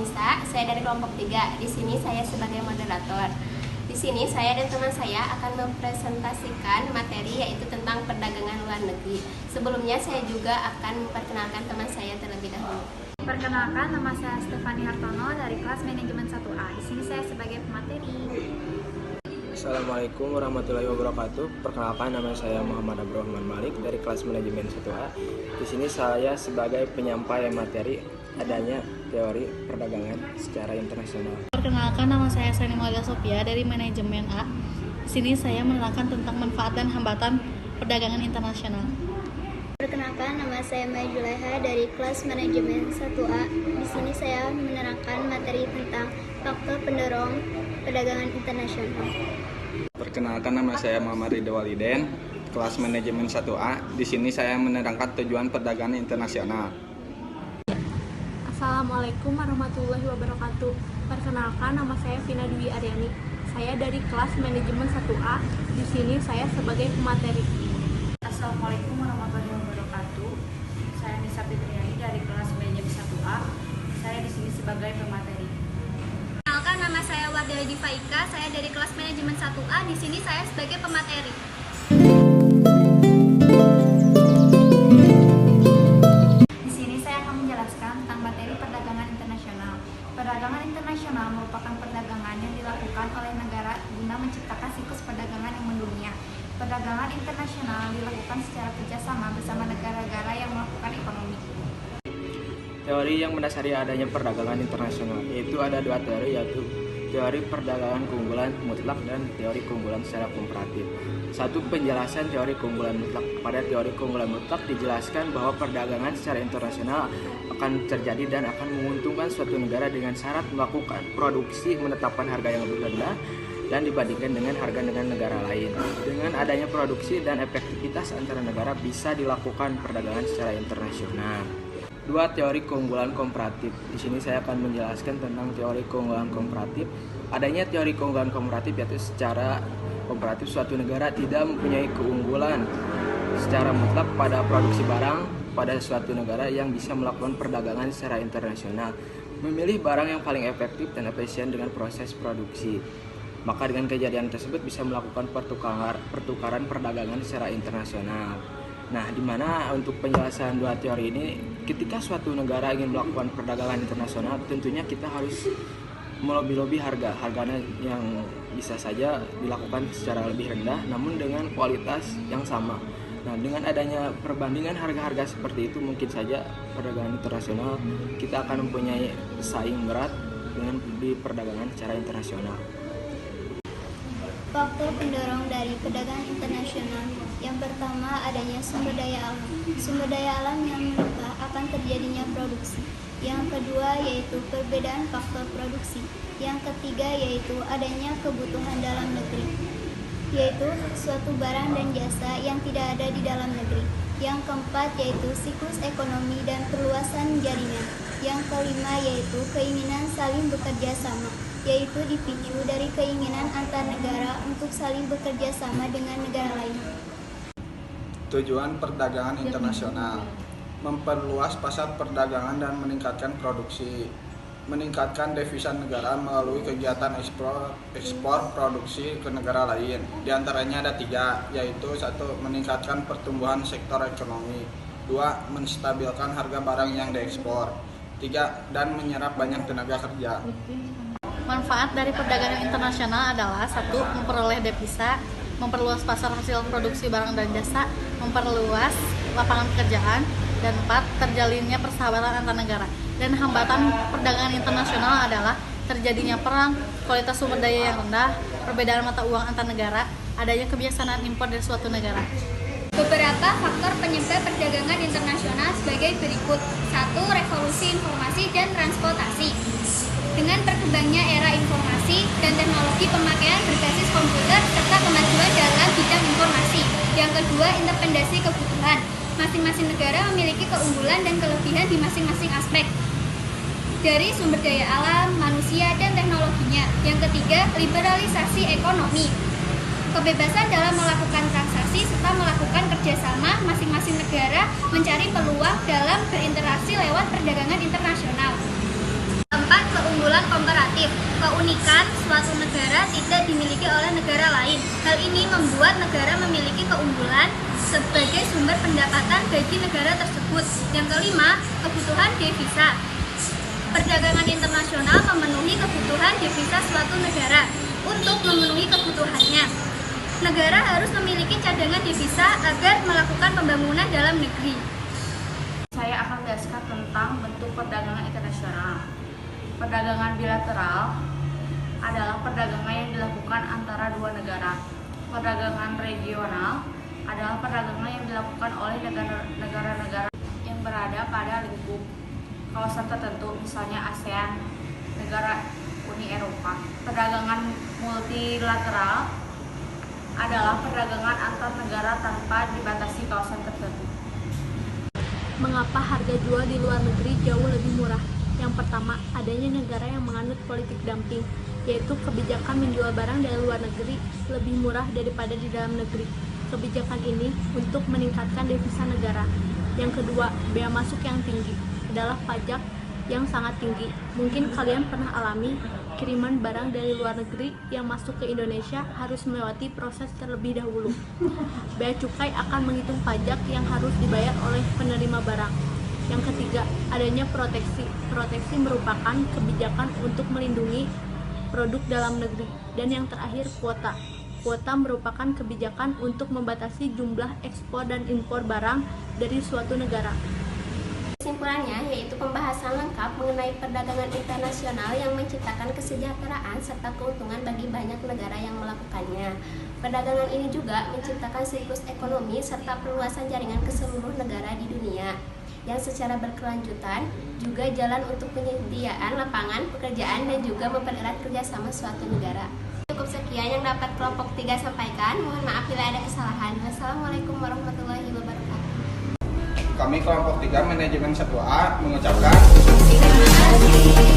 Nisa, saya dari kelompok 3. Di sini saya sebagai moderator. Di sini saya dan teman saya akan mempresentasikan materi yaitu tentang perdagangan luar negeri. Sebelumnya saya juga akan memperkenalkan teman saya terlebih dahulu. Perkenalkan, nama saya Stefani Hartono dari kelas manajemen 1A. Di sini saya sebagai pemateri. Assalamualaikum warahmatullahi wabarakatuh. Perkenalkan, nama saya Muhammad Abdurrahman Malik dari kelas manajemen 1A. Di sini saya sebagai penyampai materi adanya teori perdagangan secara internasional. Perkenalkan, nama saya Sani Malia Sofia dari manajemen A. Di sini saya menerangkan tentang manfaat dan hambatan perdagangan internasional. Perkenalkan, nama saya Maya Julaiha dari kelas manajemen 1A. Di sini saya menerangkan materi tentang faktor pendorong perdagangan internasional. Perkenalkan, nama saya Muhammad Ridho Waliden, kelas manajemen 1A. Di sini saya menerangkan tujuan perdagangan internasional. Assalamualaikum warahmatullahi wabarakatuh. Perkenalkan, nama saya Vina Dwi Aryani. Saya dari kelas manajemen 1A. Di sini saya sebagai pemateri. Assalamualaikum warahmatullahi wabarakatuh. Saya Nisa Fitriani dari kelas manajemen 1A. Saya di sini sebagai pemateri. Perkenalkan, nama saya Wardaya Divaika. Saya dari kelas manajemen 1A. Di sini saya sebagai pemateri. Di sini saya akan menjelaskan tentang materi perdagangan internasional. Perdagangan internasional merupakan perdagangan yang dilakukan oleh negara guna menciptakan siklus perdagangan yang mendunia. Perdagangan internasional dilakukan secara kerjasama bersama negara-negara yang melakukan ekonomi. Teori yang mendasari adanya perdagangan internasional yaitu ada dua teori, yaitu teori perdagangan keunggulan mutlak dan teori keunggulan secara komparatif. Satu, penjelasan teori keunggulan mutlak. Pada teori keunggulan mutlak dijelaskan bahwa perdagangan secara internasional akan terjadi dan akan menguntungkan suatu negara dengan syarat melakukan produksi menetapkan harga yang lebih rendah dan dibandingkan dengan harga dengan negara lain. Dengan adanya produksi dan efektivitas antara negara bisa dilakukan perdagangan secara internasional. Dua, teori keunggulan komparatif. Di sini saya akan menjelaskan tentang teori keunggulan komparatif. Adanya teori keunggulan komparatif yaitu secara komparatif suatu negara tidak mempunyai keunggulan secara mutlak pada produksi barang pada suatu negara yang bisa melakukan perdagangan secara internasional, memilih barang yang paling efektif dan efisien dengan proses produksi. Maka dengan kejadian tersebut bisa melakukan pertukaran perdagangan secara internasional. Nah, di mana untuk penjelasan dua teori ini, ketika suatu negara ingin melakukan perdagangan internasional, tentunya kita harus melobi-lobi harganya yang bisa saja dilakukan secara lebih rendah, namun dengan kualitas yang sama. Nah, dengan adanya perbandingan harga-harga seperti itu, mungkin saja perdagangan internasional kita akan mempunyai saing berat dengan di perdagangan secara internasional. Faktor pendorong dari perdagangan internasional. Yang pertama, adanya sumber daya alam. Sumber daya alam yang melimpah akan terjadinya produksi. Yang kedua yaitu perbedaan faktor produksi. Yang ketiga yaitu adanya kebutuhan dalam negeri, yaitu suatu barang dan jasa yang tidak ada di dalam negeri. Yang keempat yaitu siklus ekonomi dan perluasan jaringan. Yang kelima yaitu keinginan saling bekerja sama, yaitu dipicu dari keinginan antar negara untuk saling bekerja sama dengan negara lain. Tujuan perdagangan internasional: memperluas pasar perdagangan dan meningkatkan produksi, meningkatkan devisa negara melalui kegiatan ekspor produksi ke negara lain. Di antaranya ada tiga, yaitu satu, meningkatkan pertumbuhan sektor ekonomi, dua, menstabilkan harga barang yang diekspor, tiga, dan menyerap banyak tenaga kerja. Manfaat dari perdagangan internasional adalah satu, memperoleh devisa, memperluas pasar hasil produksi barang dan jasa, memperluas lapangan pekerjaan, dan empat, terjalinnya persahabatan antar negara. Dan hambatan perdagangan internasional adalah terjadinya perang, kualitas sumber daya yang rendah, perbedaan mata uang antar negara, adanya kebiasaan impor dari suatu negara. Beberapa faktor penyebab perdagangan internasional sebagai berikut. 1. Revolusi informasi dan transportasi. Dengan berkembangnya era informasi dan teknologi pemakaian berbasis komputer serta kemajuan dalam bidang informasi. Yang kedua, independensi kebutuhan. Masing-masing negara memiliki keunggulan dan kelebihan di masing-masing aspek dari sumber daya alam, manusia, dan teknologinya. Yang ketiga, liberalisasi ekonomi. Kebebasan dalam melakukan transaksi serta melakukan kerjasama masing-masing negara mencari peluang dalam berinteraksi lewat perdagangan internasional. 4. dimiliki oleh negara lain. Hal ini membuat negara memiliki keunggulan sebagai sumber pendapatan bagi negara tersebut. Yang kelima, kebutuhan devisa. Perdagangan internasional memenuhi kebutuhan devisa suatu negara. Untuk memenuhi kebutuhannya, negara harus memiliki cadangan devisa agar melakukan pembangunan dalam negeri. Saya akan menjelaskan tentang bentuk perdagangan internasional. Perdagangan bilateral adalah perdagangan yang dilakukan antara dua negara. Perdagangan regional adalah perdagangan yang dilakukan oleh negara-negara yang berada pada lingkup kawasan tertentu, misalnya ASEAN, negara Uni Eropa. Perdagangan multilateral adalah perdagangan antar negara tanpa dibatasi kawasan tertentu. Mengapa harga jual di luar negeri jauh lebih murah? Yang pertama, adanya negara yang menganut politik dumping, yaitu kebijakan menjual barang dari luar negeri lebih murah daripada di dalam negeri. Kebijakan ini untuk meningkatkan devisa negara. Yang kedua, bea masuk yang tinggi adalah pajak yang sangat tinggi. Mungkin kalian pernah alami kiriman barang dari luar negeri yang masuk ke Indonesia harus melewati proses terlebih dahulu. Bea cukai akan menghitung pajak yang harus dibayar oleh penerima barang. Yang ketiga, adanya proteksi. Proteksi merupakan kebijakan untuk melindungi produk dalam negeri. Dan yang terakhir, kuota. Kuota merupakan kebijakan untuk membatasi jumlah ekspor dan impor barang dari suatu negara. Kesimpulannya yaitu pembahasan lengkap mengenai perdagangan internasional yang menciptakan kesejahteraan serta keuntungan bagi banyak negara yang melakukannya. Perdagangan ini juga menciptakan siklus ekonomi serta perluasan jaringan ke seluruh negara di dunia yang secara berkelanjutan juga jalan untuk penyediaan lapangan pekerjaan dan juga mempererat kerjasama suatu negara. Cukup sekian yang dapat kelompok 3 sampaikan. Mohon maaf bila ada kesalahan. Wassalamualaikum warahmatullahi wabarakatuh. Kami kelompok 3 manajemen 1A mengucapkan Terima kasih.